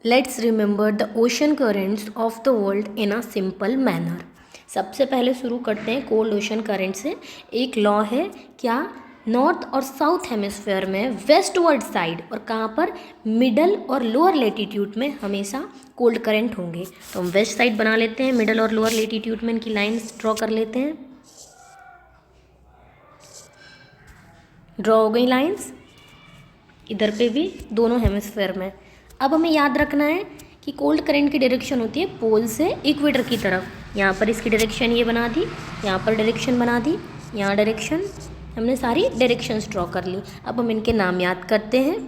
Let's remember the ocean currents of the world in a simple manner. सबसे पहले शुरू करते हैं कोल्ड ओशन करंट से। एक लॉ है क्या, नॉर्थ और साउथ हेमिस्फेयर में वेस्टवर्ड साइड और कहाँ पर, मिडल और लोअर लेटीट्यूड में हमेशा कोल्ड करंट होंगे। तो हम वेस्ट साइड बना लेते हैं, मिडल और लोअर लेटीट्यूड में इनकी लाइंस ड्रॉ कर लेते हैं। ड्रॉ हो गई लाइंस, इधर पे भी दोनों हेमिस्फेयर में। अब हमें याद रखना है कि कोल्ड करंट की डायरेक्शन होती है पोल से इक्वेटर की तरफ। यहाँ पर इसकी डायरेक्शन ये बना दी, यहाँ पर डायरेक्शन बना दी, यहाँ डायरेक्शन, हमने सारी डायरेक्शंस ड्रॉ कर ली। अब हम इनके नाम याद करते हैं।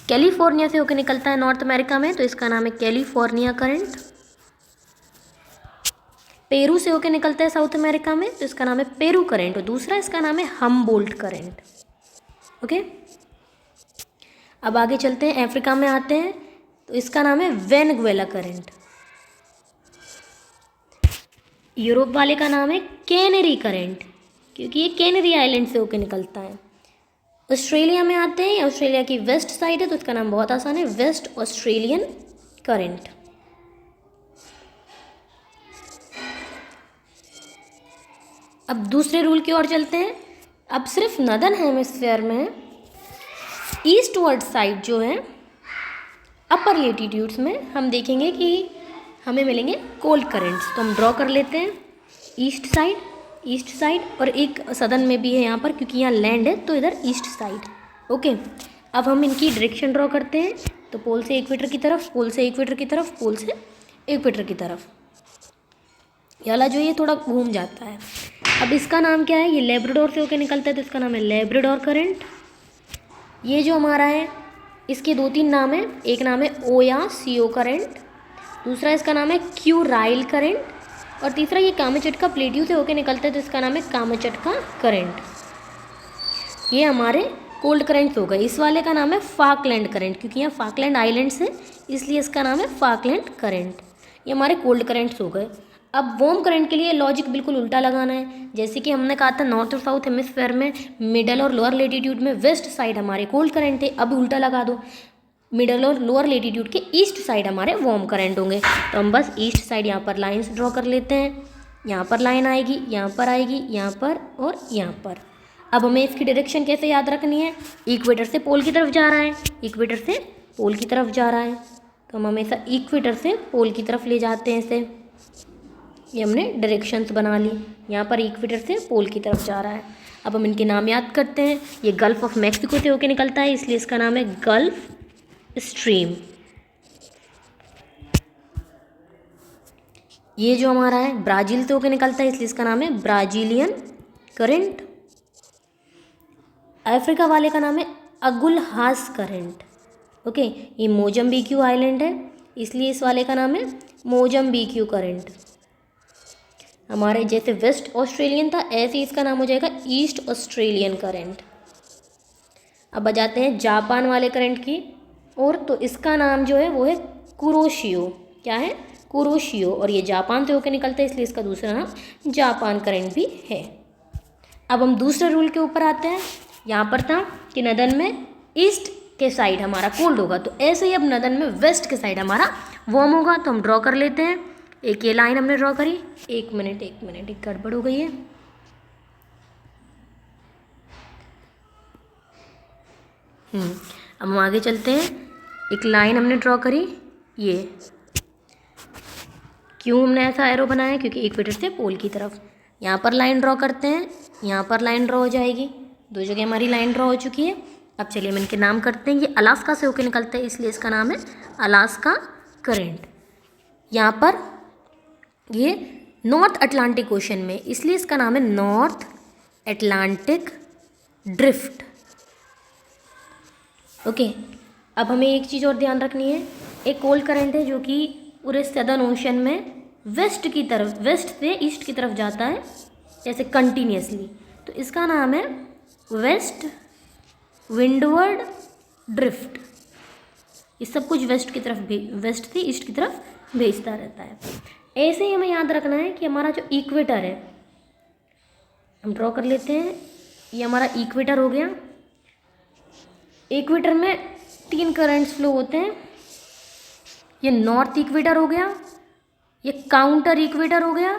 कैलिफोर्निया से होकर निकलता है नॉर्थ अमेरिका में, तो इसका नाम है कैलिफोर्निया करंट। पेरू से होकर निकलता है साउथ अमेरिका में, तो इसका नाम है पेरू करंट, और दूसरा इसका नाम है हम्बोल्ट करंट। ओके, अब आगे चलते हैं, अफ्रीका में आते हैं, तो इसका नाम है वेनेजुएला करंट। यूरोप वाले का नाम है कैनरी करंट, क्योंकि ये कैनरी आइलैंड से होकर निकलता है। ऑस्ट्रेलिया में आते हैं, ऑस्ट्रेलिया की वेस्ट साइड है, तो इसका नाम बहुत आसान है, वेस्ट ऑस्ट्रेलियन करंट। अब दूसरे रूल की ओर चलते हैं। अब सिर्फ नदर्न हेमिस्फेयर में ईस्टवर्ड साइड जो है अपर लेटीट्यूड्स में हम देखेंगे कि हमें मिलेंगे कोल्ड करंट्स। तो हम ड्रॉ कर लेते हैं ईस्ट साइड, और एक सदर्न में भी है यहाँ पर, क्योंकि यहाँ लैंड है तो इधर ईस्ट साइड। ओके, अब हम इनकी डायरेक्शन ड्रॉ करते हैं। तो पोल से इक्वेटर की तरफ, पोल से इक्वेटर की तरफ, पोल से इक्वेटर की तरफ। ये वाला जो ये थोड़ा घूम जाता है। अब इसका नाम क्या है, ये लेब्राडोर से होकर निकलता है, तो इसका नाम है लेब्राडोर करंट। ये जो हमारा है, इसके दो तीन नाम है, एक नाम है ओया सीओ करंट, दूसरा इसका नाम है क्यूराइल करंट, और तीसरा ये कामाचटका प्लेट्यू से होकर निकलता है, तो इसका नाम है कामाचटका करंट। ये हमारे कोल्ड करंट्स हो गए। इस वाले का नाम है फाकलैंड करंट, क्योंकि यहाँ फाकलैंड आइलैंड्स है, इसलिए इसका नाम है फाकलैंड करंट। ये हमारे कोल्ड करंट्स हो गए। अब वार्म करंट के लिए लॉजिक बिल्कुल उल्टा लगाना है। जैसे कि हमने कहा था नॉर्थ और साउथ हेमिस्फेयर में मिडल और लोअर लेटीट्यूड में वेस्ट साइड हमारे कोल्ड करंट है, अब उल्टा लगा दो, मिडल और लोअर लेटीट्यूड के ईस्ट साइड हमारे वार्म करंट होंगे। तो हम बस ईस्ट साइड यहाँ पर लाइंस ड्रॉ कर लेते हैं। यहाँ पर लाइन आएगी, यहाँ पर आएगी, यहाँ पर और यहाँ पर। अब हमें इसकी डायरेक्शन कैसे याद रखनी है, इक्वेटर से पोल की तरफ जा रहा है, इक्वेटर से पोल की तरफ जा रहा है, तो हम हमेशा इक्वेटर से पोल की तरफ ले जाते हैं इसे। ये हमने डायरेक्शंस बना ली, यहाँ पर इक्वेटर से पोल की तरफ जा रहा है। अब हम इनके नाम याद करते हैं। ये गल्फ ऑफ मैक्सिको से होकर निकलता है, इसलिए इसका नाम है गल्फ स्ट्रीम। ये जो हमारा है ब्राज़ील से होकर निकलता है, इसलिए इसका नाम है ब्राज़ीलियन करंट। अफ्रीका वाले का नाम है अगुलहास करंट। ओके, ये मोजम्बिक्यू आइलैंड है, इसलिए इस वाले का नाम है मोजम्बिक्यू करंट। हमारे जैसे वेस्ट ऑस्ट्रेलियन था, ऐसे इसका नाम हो जाएगा ईस्ट ऑस्ट्रेलियन करंट। अब आ जाते हैं जापान वाले करंट की और, तो इसका नाम जो है वो है कुरोशियो। क्या है, कुरोशियो, और ये जापान से होकर निकलता है, इसलिए इसका दूसरा नाम जापान करंट भी है। अब हम दूसरे रूल के ऊपर आते हैं। यहाँ पर था कि नदन में ईस्ट के साइड हमारा कोल्ड होगा, तो ऐसे ही अब नदन में वेस्ट के साइड हमारा वार्म होगा। तो हम ड्रॉ कर लेते हैं। एक ये लाइन हमने ड्रॉ करी, एक मिनट एक गड़बड़ हो गई है। अब हम आगे चलते हैं। एक लाइन हमने ड्रॉ करी, ये क्यों हमने ऐसा एरो बनाया, क्योंकि इक्वेटर से पोल की तरफ। यहाँ पर लाइन ड्रॉ करते हैं, यहाँ पर लाइन ड्रॉ हो जाएगी, दो जगह हमारी लाइन ड्रॉ हो चुकी है। अब चलिए हम इनके नाम करते हैं। ये अलास्का से होकर निकलते हैं, इसलिए इसका नाम है अलास्का करंट। यहाँ पर ये नॉर्थ अटलांटिक ओशन में, इसलिए इसका नाम है नॉर्थ अटलांटिक ड्रिफ्ट। ओके, अब हमें एक चीज़ और ध्यान रखनी है। एक कोल्ड करंट है जो कि पूरे सदर्न ओशन में वेस्ट की तरफ, वेस्ट से ईस्ट की तरफ जाता है, जैसे कंटिन्यूसली, तो इसका नाम है वेस्ट विंडवर्ड ड्रिफ्ट। ये सब कुछ वेस्ट की तरफ, वेस्ट से ईस्ट की तरफ भेजता रहता है। ऐसे ही हमें याद रखना है कि हमारा जो इक्वेटर है, हम ड्रॉ कर लेते हैं। ये हमारा इक्वेटर हो गया। इक्वेटर में 3 करंट्स फ्लो होते हैं, ये नॉर्थ इक्वेटर हो गया, ये काउंटर इक्वेटर हो गया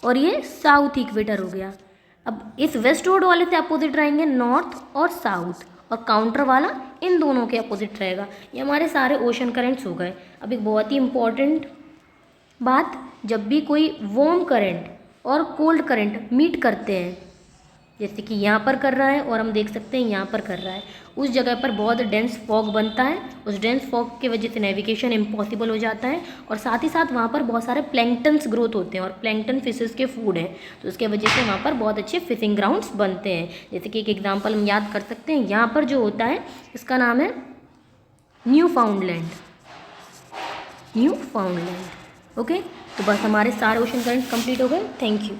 और ये साउथ इक्वेटर हो गया। अब इस वेस्टवर्ड वाले से अपोजिट रहेंगे नॉर्थ और साउथ, और काउंटर वाला इन दोनों के अपोजिट रहेगा। ये हमारे सारे ओशन करेंट्स हो गए। अब एक बहुत ही इम्पॉर्टेंट बात, जब भी कोई वार्म करंट और कोल्ड करंट मीट करते हैं, जैसे कि यहाँ पर कर रहा है और हम देख सकते हैं यहाँ पर कर रहा है, उस जगह पर बहुत डेंस फॉग बनता है। उस डेंस फॉग की वजह से नेविगेशन इम्पॉसिबल हो जाता है, और साथ ही साथ वहाँ पर बहुत सारे प्लैंकटन्स ग्रोथ होते हैं, और प्लैंकटन फिशेस के फूड हैं, तो उसके वजह से वहाँ पर बहुत अच्छे फिशिंग ग्राउंड्स बनते हैं। जैसे कि एक एग्जाम्पल हम याद कर सकते हैं, यहाँ पर जो होता है इसका नाम है न्यू फाउंडलैंड। ओके, तो बस हमारे सारे ओशन करंट्स कंप्लीट हो गए। Thank you.